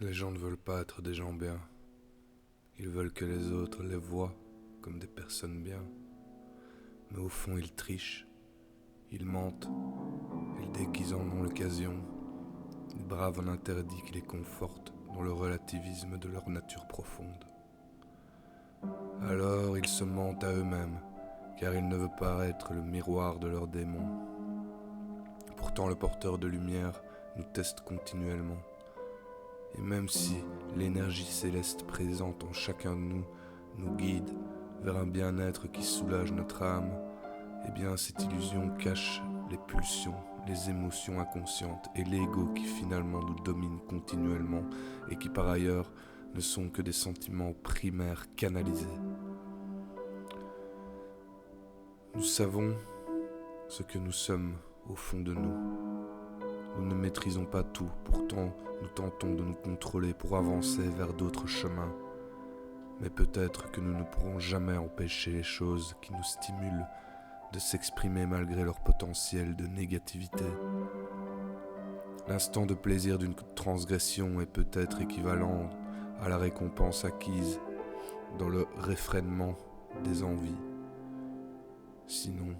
Les gens ne veulent pas être des gens bien. Ils veulent que les autres les voient comme des personnes bien. Mais au fond, ils trichent, ils mentent, et dès qu'ils en ont l'occasion, ils bravent un interdit qui les conforte dans le relativisme de leur nature profonde. Alors ils se mentent à eux-mêmes, car ils ne veulent pas être le miroir de leurs démons. Pourtant, le porteur de lumière nous teste continuellement. Et même si l'énergie céleste présente en chacun de nous nous guide vers un bien-être qui soulage notre âme, eh bien cette illusion cache les pulsions, les émotions inconscientes et l'ego qui finalement nous domine continuellement et qui par ailleurs ne sont que des sentiments primaires canalisés. Nous savons ce que nous sommes au fond de nous. Nous ne maîtrisons pas tout, pourtant nous tentons de nous contrôler pour avancer vers d'autres chemins. Mais peut-être que nous ne pourrons jamais empêcher les choses qui nous stimulent de s'exprimer malgré leur potentiel de négativité. L'instant de plaisir d'une transgression est peut-être équivalent à la récompense acquise dans le réfrénement des envies. Sinon,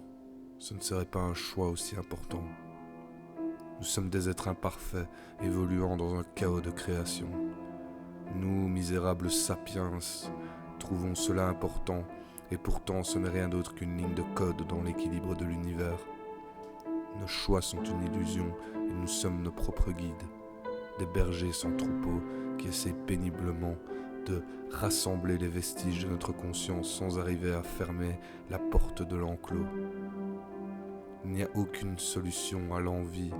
ce ne serait pas un choix aussi important. Nous sommes des êtres imparfaits, évoluant dans un chaos de création. Nous, misérables sapiens, trouvons cela important, et pourtant ce n'est rien d'autre qu'une ligne de code dans l'équilibre de l'univers. Nos choix sont une illusion, et nous sommes nos propres guides. Des bergers sans troupeau qui essayent péniblement de rassembler les vestiges de notre conscience sans arriver à fermer la porte de l'enclos. Il n'y a aucune solution à l'envie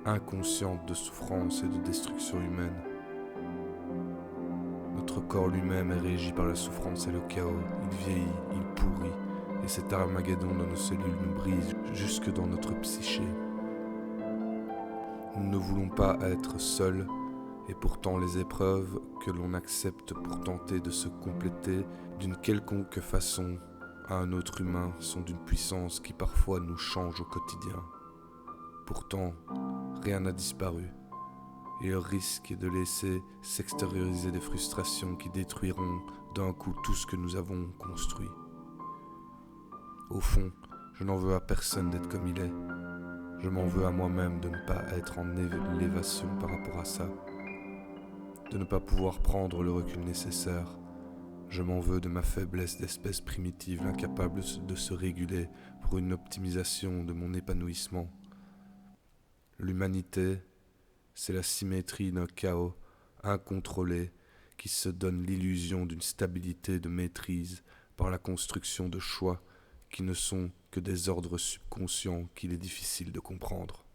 inconsciente de souffrance et de destruction humaine. Notre corps lui-même est régi par la souffrance et le chaos. Il vieillit, il pourrit, et cet Armageddon de nos cellules nous brise jusque dans notre psyché. Nous ne voulons pas être seuls, et pourtant les épreuves que l'on accepte pour tenter de se compléter d'une quelconque façon à un autre humain sont d'une puissance qui parfois nous change au quotidien. Pourtant, rien n'a disparu, et le risque est de laisser s'extérioriser des frustrations qui détruiront d'un coup tout ce que nous avons construit. Au fond, je n'en veux à personne d'être comme il est. Je m'en veux à moi-même de ne pas être en élévation par rapport à ça, de ne pas pouvoir prendre le recul nécessaire. Je m'en veux de ma faiblesse d'espèce primitive, incapable de se réguler pour une optimisation de mon épanouissement. L'humanité, c'est la symétrie d'un chaos incontrôlé qui se donne l'illusion d'une stabilité de maîtrise par la construction de choix qui ne sont que des ordres subconscients qu'il est difficile de comprendre.